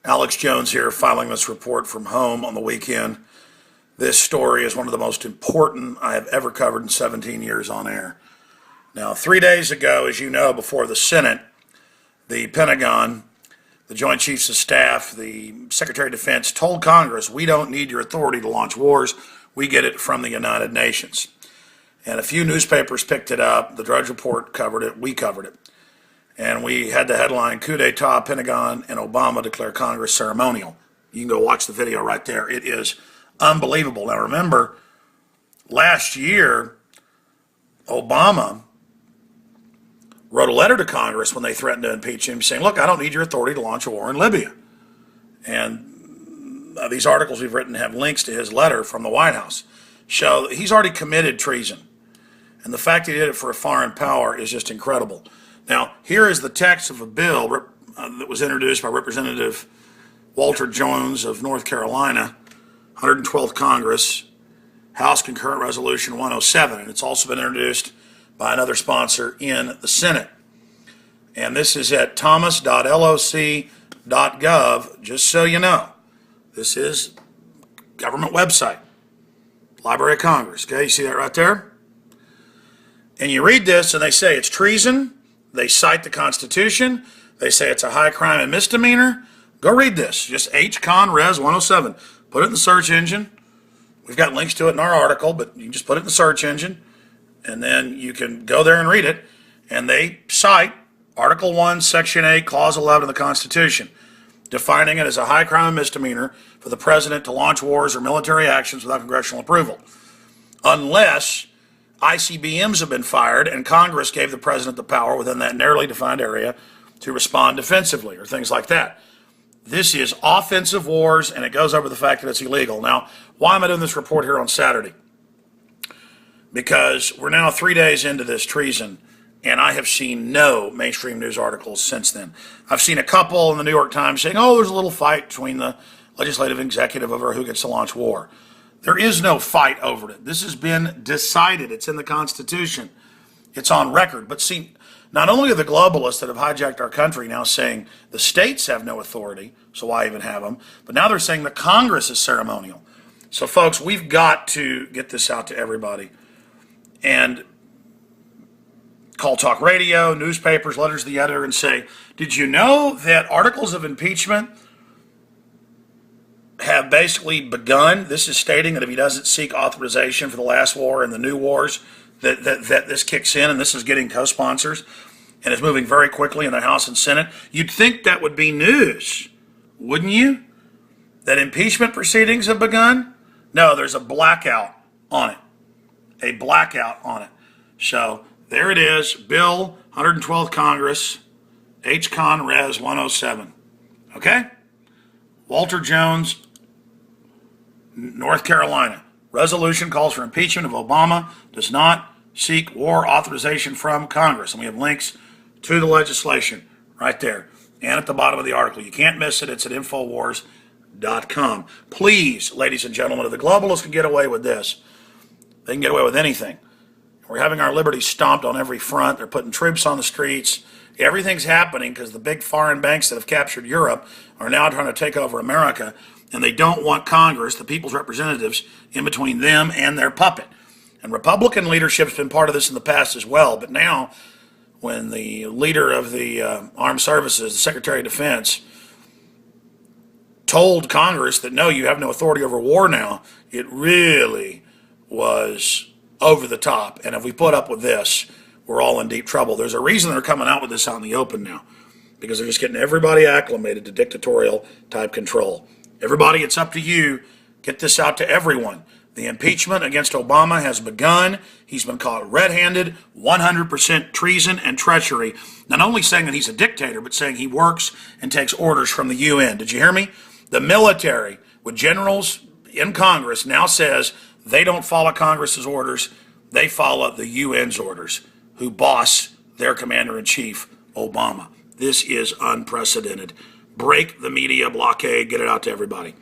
Alex Jones here, filing this report from home on the weekend. This story is one of the most important I have ever covered in 17 years on air. Now, 3 days ago, as you know, before the Senate, the Pentagon, the Joint Chiefs of Staff, the Secretary of Defense told Congress, we don't need your authority to launch wars. We get it from the United Nations. And a few newspapers picked it up. The Drudge Report covered it. We covered it. And we had the headline, Coup d'etat, Pentagon and Obama declare Congress ceremonial. You can go watch the video right there. It is unbelievable. Now remember, last year, Obama wrote a letter to Congress when they threatened to impeach him saying, look, I don't need your authority to launch a war in Libya. And these articles we've written have links to his letter from the White House. Show that he's already committed treason. And the fact that he did it for a foreign power is just incredible. Now, here is the text of a bill that was introduced by Representative Walter Jones of North Carolina, 112th Congress, House Concurrent Resolution 107. And it's also been introduced by another sponsor in the Senate. And this is at thomas.loc.gov, just so you know. This is government website, Library of Congress. Okay, you see that right there? And you read this and they say it's treason. They cite the Constitution. They say it's a high crime and misdemeanor. Go read this. Just H-Con Res 107. Put it in the search engine. We've got links to it in our article, but you can just put it in the search engine, and then you can go there and read it. And they cite Article 1, Section 8, Clause 11 of the Constitution, defining it as a high crime and misdemeanor for the president to launch wars or military actions without congressional approval, unless ICBMs have been fired and Congress gave the president the power within that narrowly defined area to respond defensively or things like that. This is offensive wars, and it goes over the fact that it's illegal. Now, why am I doing this report here on Saturday? Because we're now 3 days into this treason, and I have seen no mainstream news articles since then. I've seen a couple in the New York Times saying, oh, there's a little fight between the legislative and executive over who gets to launch war. There is no fight over it. This has been decided. It's in the Constitution. It's on record. But see, not only are the globalists that have hijacked our country now saying the states have no authority, so why even have them, but now they're saying the Congress is ceremonial. So folks, we've got to get this out to everybody. And call talk radio, newspapers, letters to the editor, and say, did you know that articles of impeachment have basically begun? This is stating that if he doesn't seek authorization for the last war and the new wars, that this kicks in, and this is getting co-sponsors, and is moving very quickly in the House and Senate. You'd think that would be news, wouldn't you? That impeachment proceedings have begun? No, there's a blackout on it. A blackout on it. So there it is, Bill 112th Congress, H-Con Res 107. Okay? Walter Jones, North Carolina. Resolution calls for impeachment of Obama, does not seek war authorization from Congress. And we have links to the legislation right there and at the bottom of the article. You can't miss it. It's at Infowars.com. Please, ladies and gentlemen, if the globalists can get away with this, they can get away with anything. We're having our liberties stomped on every front. They're putting troops on the streets. Everything's happening because the big foreign banks that have captured Europe are now trying to take over America, and they don't want Congress, the people's representatives, in between them and their puppet. And Republican leadership's been part of this in the past as well, but now when the leader of the armed services, the Secretary of Defense, told Congress that no, you have no authority over war now, it really was over the top. And if we put up with this, we're all in deep trouble. There's a reason they're coming out with this out in the open now, because they're just getting everybody acclimated to dictatorial type control. Everybody, it's up to you. Get this out to everyone. The impeachment against Obama has begun. He's been caught red-handed, 100% treason and treachery. Not only saying that he's a dictator, but saying he works and takes orders from the UN. Did you hear me? The military, with generals in Congress, now says they don't follow Congress's orders. They follow the UN's orders, who boss their commander-in-chief, Obama. This is unprecedented. Break the media blockade. Get it out to everybody.